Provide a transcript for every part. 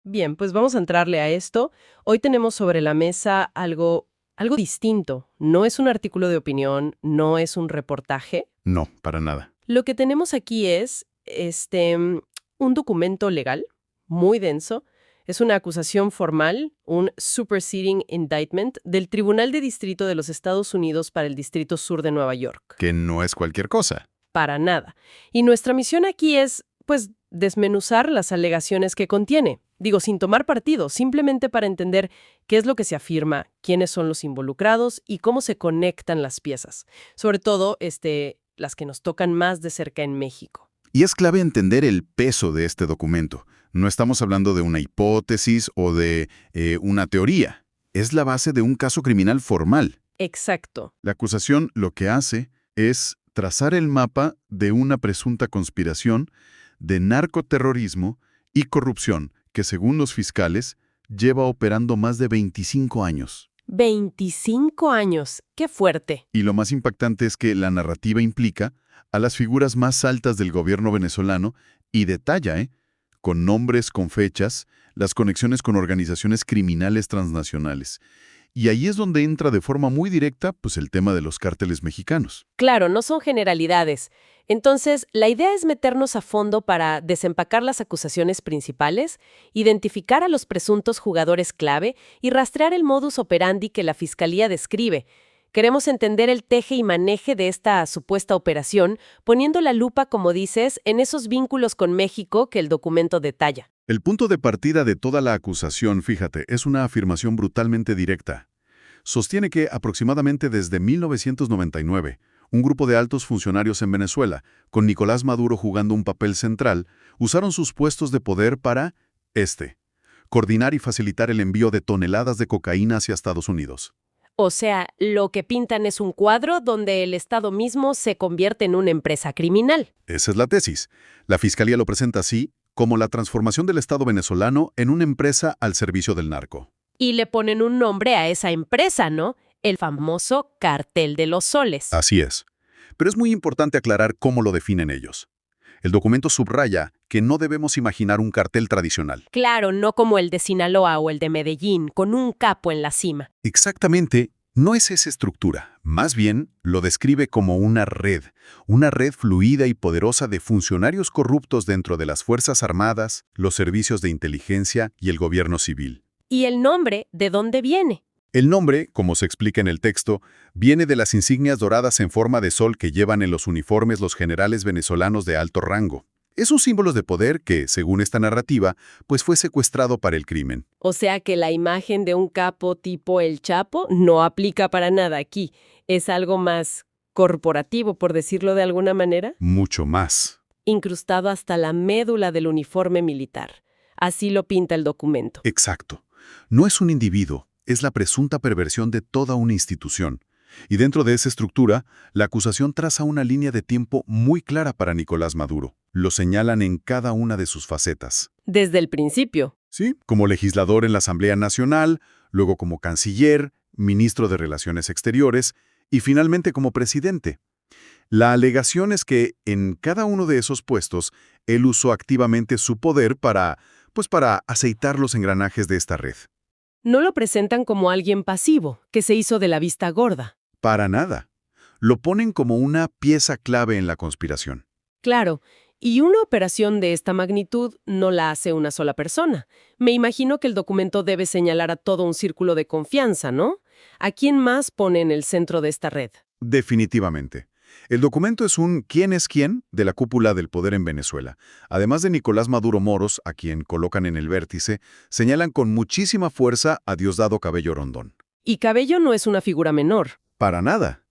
Bien, pues vamos a entrarle a esto. Hoy tenemos sobre la mesa algo distinto. No es un artículo de opinión, no es un reportaje. No, para nada. Lo que tenemos aquí es un documento legal muy denso. Es una acusación formal, un superseding indictment del Tribunal de Distrito de los Estados Unidos para el Distrito Sur de Nueva York. Que no es cualquier cosa. Para nada. Y nuestra misión aquí es, pues, desmenuzar las alegaciones que contiene. Digo, sin tomar partido, simplemente para entender qué es lo que se afirma, quiénes son los involucrados y cómo se conectan las piezas. Sobre todo, las que nos tocan más de cerca en México. Y es clave entender el peso de este documento. No estamos hablando de una hipótesis o de una teoría. Es la base de un caso criminal formal. Exacto. La acusación lo que hace es trazar el mapa de una presunta conspiración de narcoterrorismo y corrupción que, según los fiscales, lleva operando más de 25 años. 25 años. ¡Qué fuerte! Y lo más impactante es que la narrativa implica a las figuras más altas del gobierno venezolano y detalla, con nombres, con fechas, las conexiones con organizaciones criminales transnacionales. Y ahí es donde entra de forma muy directa pues, el tema de los cárteles mexicanos. Claro, no son generalidades. Entonces, la idea es meternos a fondo para desempacar las acusaciones principales, identificar a los presuntos jugadores clave y rastrear el modus operandi que la Fiscalía describe. Queremos entender el teje y maneje de esta supuesta operación, poniendo la lupa, como dices, en esos vínculos con México que el documento detalla. El punto de partida de toda la acusación, fíjate, es una afirmación brutalmente directa. Sostiene que aproximadamente desde 1999, un grupo de altos funcionarios en Venezuela, con Nicolás Maduro jugando un papel central, usaron sus puestos de poder para, coordinar y facilitar el envío de toneladas de cocaína hacia Estados Unidos. O sea, lo que pintan es un cuadro donde el Estado mismo se convierte en una empresa criminal. Esa es la tesis. La Fiscalía lo presenta así, como la transformación del Estado venezolano en una empresa al servicio del narco. Y le ponen un nombre a esa empresa, ¿no? El famoso Cartel de los Soles. Así es. Pero es muy importante aclarar cómo lo definen ellos. El documento subraya que no debemos imaginar un cartel tradicional. Claro, no como el de Sinaloa o el de Medellín, con un capo en la cima. Exactamente, no es esa estructura. Más bien, lo describe como una red fluida y poderosa de funcionarios corruptos dentro de las Fuerzas Armadas, los servicios de inteligencia y el gobierno civil. ¿Y el nombre de dónde viene? El nombre, como se explica en el texto, viene de las insignias doradas en forma de sol que llevan en los uniformes los generales venezolanos de alto rango. Es un símbolo de poder que, según esta narrativa, pues fue secuestrado para el crimen. O sea que la imagen de un capo tipo el Chapo no aplica para nada aquí. Es algo más corporativo, por decirlo de alguna manera, Mucho más. incrustado hasta la médula del uniforme militar. Así lo pinta el documento. Exacto. No es un individuo, es la presunta perversión de toda una institución. Y dentro de esa estructura, la acusación traza una línea de tiempo muy clara para Nicolás Maduro. Lo señalan en cada una de sus facetas. Desde el principio. Sí, como legislador en la Asamblea Nacional, luego como canciller, ministro de Relaciones Exteriores y finalmente como presidente. La alegación es que en cada uno de esos puestos, él usó activamente su poder para aceitar los engranajes de esta red. No lo presentan como alguien pasivo, que se hizo de la vista gorda. Para nada. Lo ponen como una pieza clave en la conspiración. Claro, y una operación de esta magnitud no la hace una sola persona. Me imagino que el documento debe señalar a todo un círculo de confianza, ¿no? ¿A quién más pone en el centro de esta red? Definitivamente. El documento es un ¿quién es quién? De la cúpula del poder en Venezuela. Además de Nicolás Maduro Moros, a quien colocan en el vértice, señalan con muchísima fuerza a Diosdado Cabello Rondón. Y Cabello no es una figura menor. Para nada.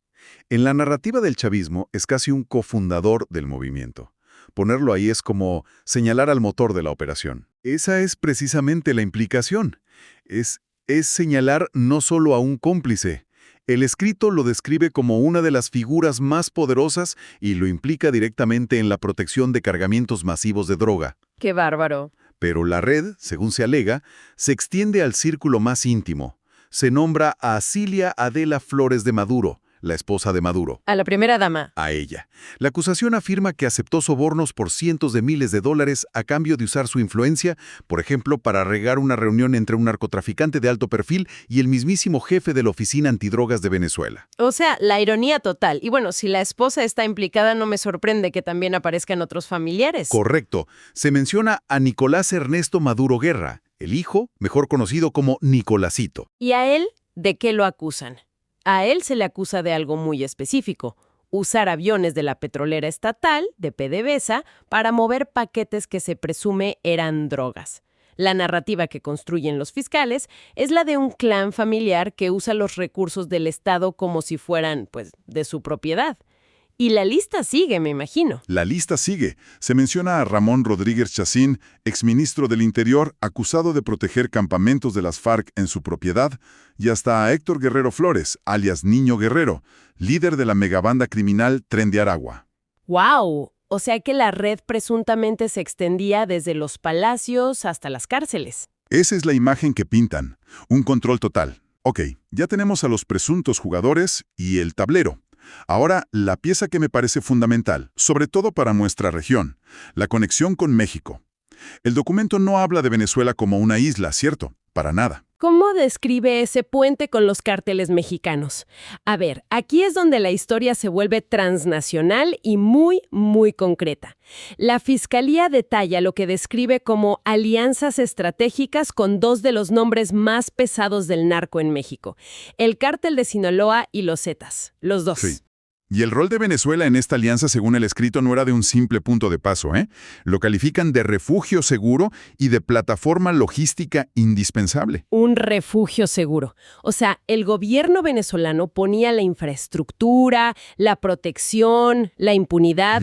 En la narrativa del chavismo es casi un cofundador del movimiento. Ponerlo ahí es como señalar al motor de la operación. Esa es precisamente la implicación. Es señalar no solo a un cómplice. El escrito lo describe como una de las figuras más poderosas y lo implica directamente en la protección de cargamientos masivos de droga. ¡Qué bárbaro! Pero la red, según se alega, se extiende al círculo más íntimo. Se nombra a Cilia Adela Flores de Maduro, la esposa de Maduro. A la primera dama. A ella. La acusación afirma que aceptó sobornos por cientos de miles de dólares a cambio de usar su influencia, por ejemplo, para regar una reunión entre un narcotraficante de alto perfil y el mismísimo jefe de la Oficina Antidrogas de Venezuela. O sea, la ironía total. Y bueno, si la esposa está implicada, no me sorprende que también aparezcan otros familiares. Correcto. Se menciona a Nicolás Ernesto Maduro Guerra, el hijo, mejor conocido como Nicolásito. ¿Y a él de qué lo acusan? A él se le acusa de algo muy específico: usar aviones de la petrolera estatal, de PDVSA, para mover paquetes que se presume eran drogas. La narrativa que construyen los fiscales es la de un clan familiar que usa los recursos del Estado como si fueran, pues, de su propiedad. Y la lista sigue, me imagino. La lista sigue. Se menciona a Ramón Rodríguez Chacín, exministro del Interior, acusado de proteger campamentos de las FARC en su propiedad, y hasta a Héctor Guerrero Flores, alias Niño Guerrero, líder de la megabanda criminal Tren de Aragua. ¡Wow! O sea que la red presuntamente se extendía desde los palacios hasta las cárceles. Esa es la imagen que pintan. Un control total. Ok, ya tenemos a los presuntos jugadores y el tablero. Ahora, la pieza que me parece fundamental, sobre todo para nuestra región, la conexión con México. El documento no habla de Venezuela como una isla, ¿cierto? Para nada. ¿Cómo describe ese puente con los cárteles mexicanos? A ver, aquí es donde la historia se vuelve transnacional y muy, muy concreta. La Fiscalía detalla lo que describe como alianzas estratégicas con dos de los nombres más pesados del narco en México: el Cártel de Sinaloa y los Zetas, los dos. Sí. Y el rol de Venezuela en esta alianza, según el escrito, no era de un simple punto de paso, ¿eh? Lo califican de refugio seguro y de plataforma logística indispensable. Un refugio seguro. O sea, el gobierno venezolano ponía la infraestructura, la protección, la impunidad.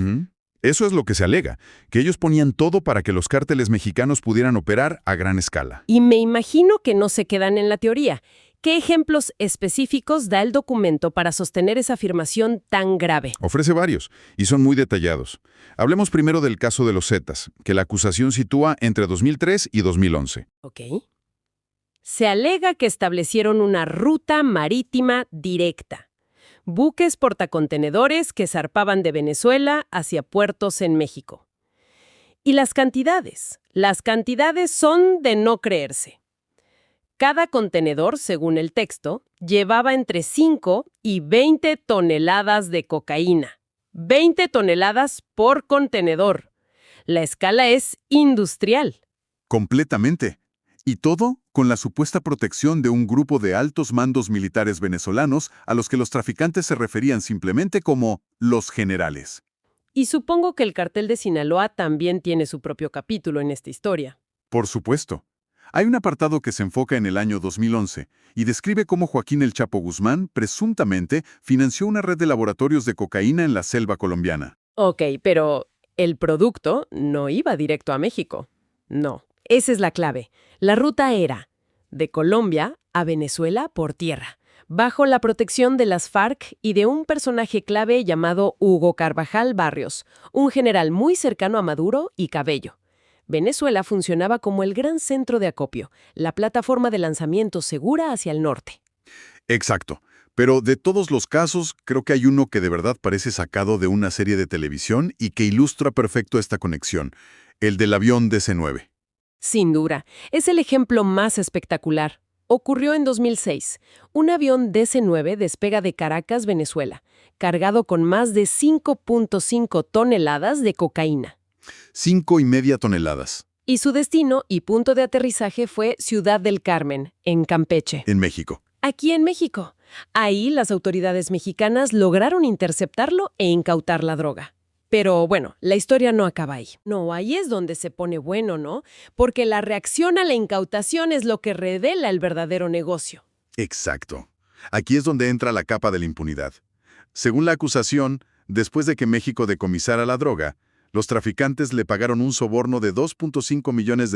Eso es lo que se alega, que ellos ponían todo para que los cárteles mexicanos pudieran operar a gran escala. Y me imagino que no se quedan en la teoría. ¿Qué ejemplos específicos da el documento para sostener esa afirmación tan grave? Ofrece varios, y son muy detallados. Hablemos primero del caso de los Zetas, que la acusación sitúa entre 2003 y 2011. Ok. Se alega que establecieron una ruta marítima directa. Buques portacontenedores que zarpaban de Venezuela hacia puertos en México. Y las cantidades son de no creerse. Cada contenedor, según el texto, llevaba entre 5 y 20 toneladas de cocaína. 20 toneladas por contenedor. La escala es industrial. Completamente. Y todo con la supuesta protección de un grupo de altos mandos militares venezolanos a los que los traficantes se referían simplemente como los generales. Y supongo que el Cartel de Sinaloa también tiene su propio capítulo en esta historia. Por supuesto. Hay un apartado que se enfoca en el año 2011 y describe cómo Joaquín El Chapo Guzmán presuntamente financió una red de laboratorios de cocaína en la selva colombiana. Ok, pero el producto no iba directo a México. No, esa es la clave. La ruta era de Colombia a Venezuela por tierra, bajo la protección de las FARC y de un personaje clave llamado Hugo Carvajal Barrios, un general muy cercano a Maduro y Cabello. Venezuela funcionaba como el gran centro de acopio, la plataforma de lanzamiento segura hacia el norte. Exacto. Pero de todos los casos, creo que hay uno que de verdad parece sacado de una serie de televisión y que ilustra perfecto esta conexión, el del avión DC-9. Sin duda, es el ejemplo más espectacular. Ocurrió en 2006. Un avión DC-9 despega de Caracas, Venezuela, cargado con más de 5.5 toneladas de cocaína. 5,5 toneladas. Y su destino y punto de aterrizaje fue Ciudad del Carmen, en Campeche. En México. Aquí en México. Ahí las autoridades mexicanas lograron interceptarlo e incautar la droga. Pero bueno, la historia no acaba ahí. No, ahí es donde se pone bueno, ¿no? Porque la reacción a la incautación es lo que revela el verdadero negocio. Exacto. Aquí es donde entra la capa de la impunidad. Según la acusación, después de que México decomisara la droga, los traficantes le pagaron un soborno de $2.5 millones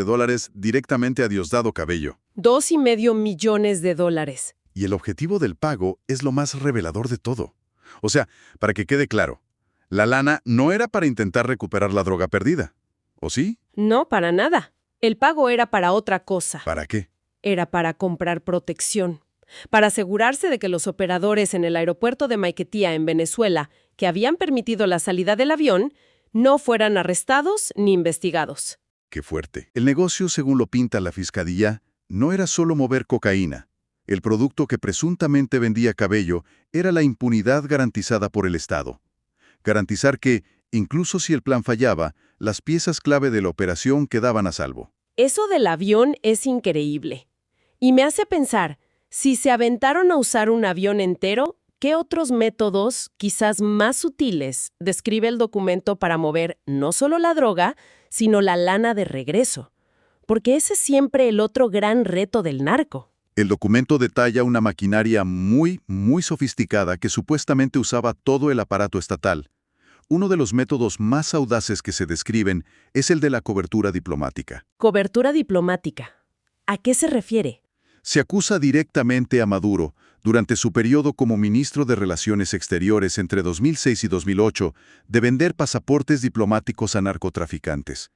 directamente a Diosdado Cabello. $2.5 millones. Y el objetivo del pago es lo más revelador de todo. O sea, para que quede claro, la lana no era para intentar recuperar la droga perdida. ¿O sí? No, para nada. El pago era para otra cosa. ¿Para qué? Era para comprar protección. para asegurarse de que los operadores en el aeropuerto de Maiquetía, en Venezuela, que habían permitido la salida del avión, no fueran arrestados ni investigados. Qué fuerte. El negocio, según lo pinta la Fiscalía, no era solo mover cocaína. El producto que presuntamente vendía Cabello era la impunidad garantizada por el Estado. Garantizar que, incluso si el plan fallaba, las piezas clave de la operación quedaban a salvo. Eso del avión es increíble. Y me hace pensar, si se aventaron a usar un avión entero, ¿qué otros métodos, quizás más sutiles, describe el documento para mover no solo la droga, sino la lana de regreso? Porque ese es siempre el otro gran reto del narco. El documento detalla una maquinaria muy sofisticada que supuestamente usaba todo el aparato estatal. Uno de los métodos más audaces que se describen es el de la cobertura diplomática. Cobertura diplomática. ¿A qué se refiere? Se acusa directamente a Maduro, durante su periodo como ministro de Relaciones Exteriores entre 2006 y 2008, de vender pasaportes diplomáticos a narcotraficantes.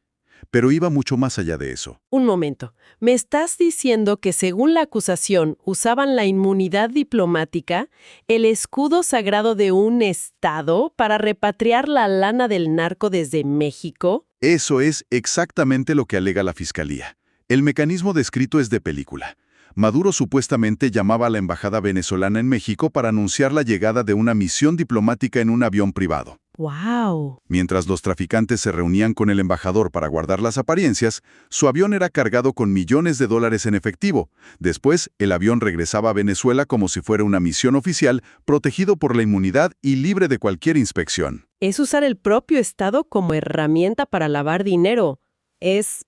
Pero iba mucho más allá de eso. Un momento. ¿Me estás diciendo que según la acusación usaban la inmunidad diplomática, el escudo sagrado de un Estado, para repatriar la lana del narco desde México? Eso es exactamente lo que alega la Fiscalía. El mecanismo descrito es de película. Maduro supuestamente llamaba a la embajada venezolana en México para anunciar la llegada de una misión diplomática en un avión privado. ¡Wow! Mientras los traficantes se reunían con el embajador para guardar las apariencias, su avión era cargado con millones de dólares en efectivo. Después, el avión regresaba a Venezuela como si fuera una misión oficial, protegido por la inmunidad y libre de cualquier inspección. Es usar el propio Estado como herramienta para lavar dinero. Es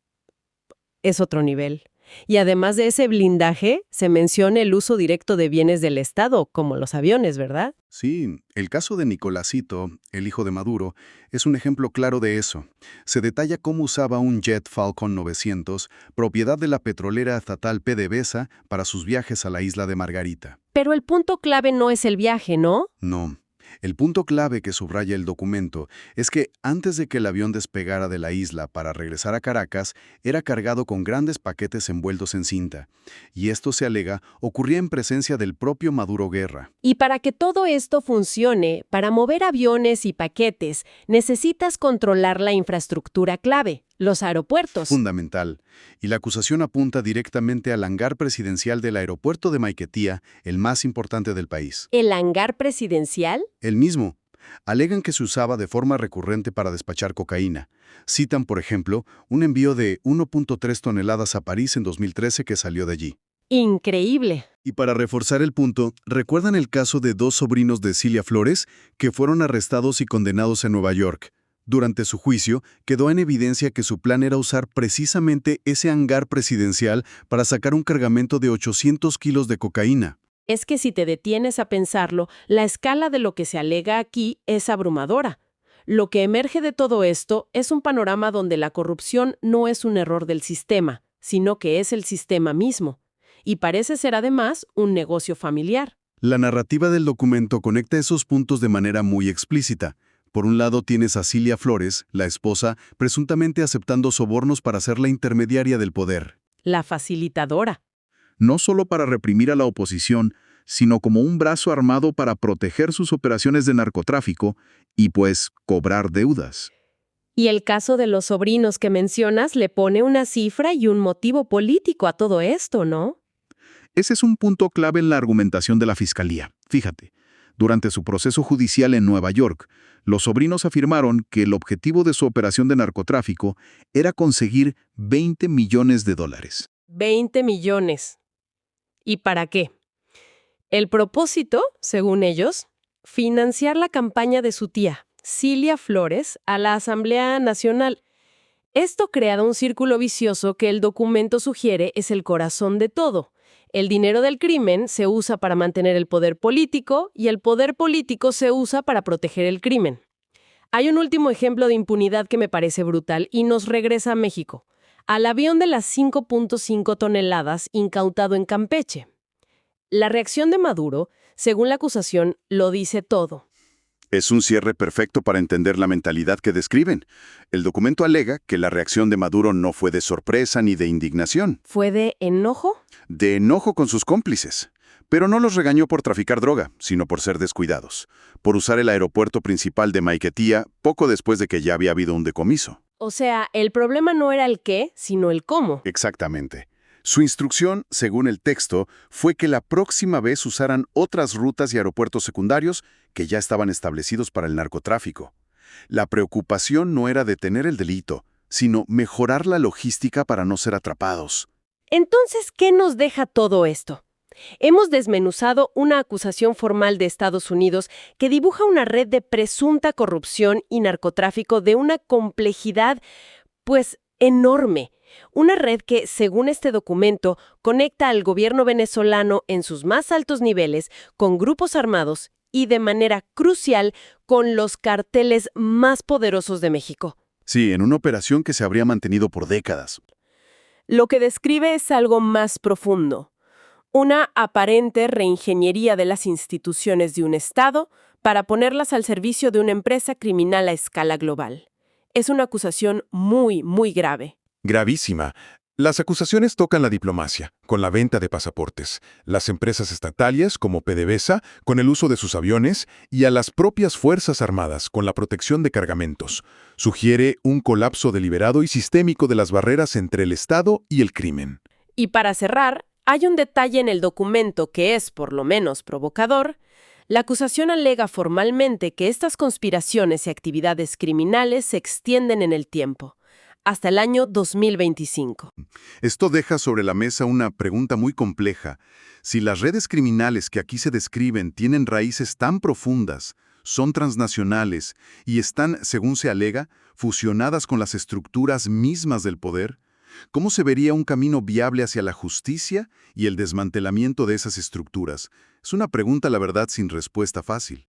otro nivel. Y además de ese blindaje, se menciona el uso directo de bienes del Estado, como los aviones, ¿verdad? Sí, el caso de Nicolásito, el hijo de Maduro, es un ejemplo claro de eso. Se detalla cómo usaba un jet Falcon 900, propiedad de la petrolera estatal PDVSA, para sus viajes a la isla de Margarita. Pero el punto clave no es el viaje, ¿no? No. El punto clave que subraya el documento es que antes de que el avión despegara de la isla para regresar a Caracas, era cargado con grandes paquetes envueltos en cinta. Y esto, se alega, ocurría en presencia del propio Maduro Guerra. Y para que todo esto funcione, para mover aviones y paquetes, necesitas controlar la infraestructura clave, los aeropuertos. Fundamental. Y la acusación apunta directamente al hangar presidencial del aeropuerto de Maiquetía, el más importante del país. ¿El hangar presidencial? El mismo. Alegan que se usaba de forma recurrente para despachar cocaína. Citan, por ejemplo, un envío de 1.3 toneladas a París en 2013 que salió de allí. Increíble. Y para reforzar el punto, ¿recuerdan el caso de dos sobrinos de Cilia Flores que fueron arrestados y condenados en Nueva York? Durante su juicio, quedó en evidencia que su plan era usar precisamente ese hangar presidencial para sacar un cargamento de 800 kilos de cocaína. Es que si te detienes a pensarlo, la escala de lo que se alega aquí es abrumadora. Lo que emerge de todo esto es un panorama donde la corrupción no es un error del sistema, sino que es el sistema mismo. Y parece ser además un negocio familiar. La narrativa del documento conecta esos puntos de manera muy explícita. Por un lado tienes a Cilia Flores, la esposa, presuntamente aceptando sobornos para ser la intermediaria del poder. La facilitadora. No solo para reprimir a la oposición, sino como un brazo armado para proteger sus operaciones de narcotráfico y, pues, cobrar deudas. Y el caso de los sobrinos que mencionas le pone una cifra y un motivo político a todo esto, ¿no? Ese es un punto clave en la argumentación de la Fiscalía. Fíjate, durante su proceso judicial en Nueva York, los sobrinos afirmaron que el objetivo de su operación de narcotráfico era conseguir 20 millones de dólares. 20 millones. ¿Y para qué? El propósito, según ellos, financiar la campaña de su tía, Cilia Flores, a la Asamblea Nacional. Esto crea un círculo vicioso que el documento sugiere es el corazón de todo. El dinero del crimen se usa para mantener el poder político y el poder político se usa para proteger el crimen. Hay un último ejemplo de impunidad que me parece brutal y nos regresa a México, al avión de las 5.5 toneladas incautado en Campeche. La reacción de Maduro, según la acusación, lo dice todo. Es un cierre perfecto para entender la mentalidad que describen. El documento alega que la reacción de Maduro no fue de sorpresa ni de indignación. ¿Fue de enojo? De enojo con sus cómplices. Pero no los regañó por traficar droga, sino por ser descuidados, por usar el aeropuerto principal de Maiquetía poco después de que ya había habido un decomiso. O sea, el problema no era el qué, sino el cómo. Exactamente. Su instrucción, según el texto, fue que la próxima vez usaran otras rutas y aeropuertos secundarios que ya estaban establecidos para el narcotráfico. La preocupación no era detener el delito, sino mejorar la logística para no ser atrapados. Entonces, ¿qué nos deja todo esto? Hemos desmenuzado una acusación formal de Estados Unidos que dibuja una red de presunta corrupción y narcotráfico de una complejidad, pues, enorme. Una red que, según este documento, conecta al gobierno venezolano en sus más altos niveles con grupos armados y, de manera crucial, con los carteles más poderosos de México. Sí, en una operación que se habría mantenido por décadas. Lo que describe es algo más profundo. Una aparente reingeniería de las instituciones de un Estado para ponerlas al servicio de una empresa criminal a escala global. Es una acusación muy, muy grave. Gravísima. Las acusaciones tocan la diplomacia, con la venta de pasaportes, las empresas estatales como PDVSA, con el uso de sus aviones, y a las propias Fuerzas Armadas, con la protección de cargamentos. Sugiere un colapso deliberado y sistémico de las barreras entre el Estado y el crimen. Y para cerrar, hay un detalle en el documento que es, por lo menos, provocador. La acusación alega formalmente que estas conspiraciones y actividades criminales se extienden en el tiempo, hasta el año 2025. Esto deja sobre la mesa una pregunta muy compleja. Si las redes criminales que aquí se describen tienen raíces tan profundas, son transnacionales y están, según se alega, fusionadas con las estructuras mismas del poder, ¿cómo se vería un camino viable hacia la justicia y el desmantelamiento de esas estructuras? Es una pregunta, la verdad, sin respuesta fácil.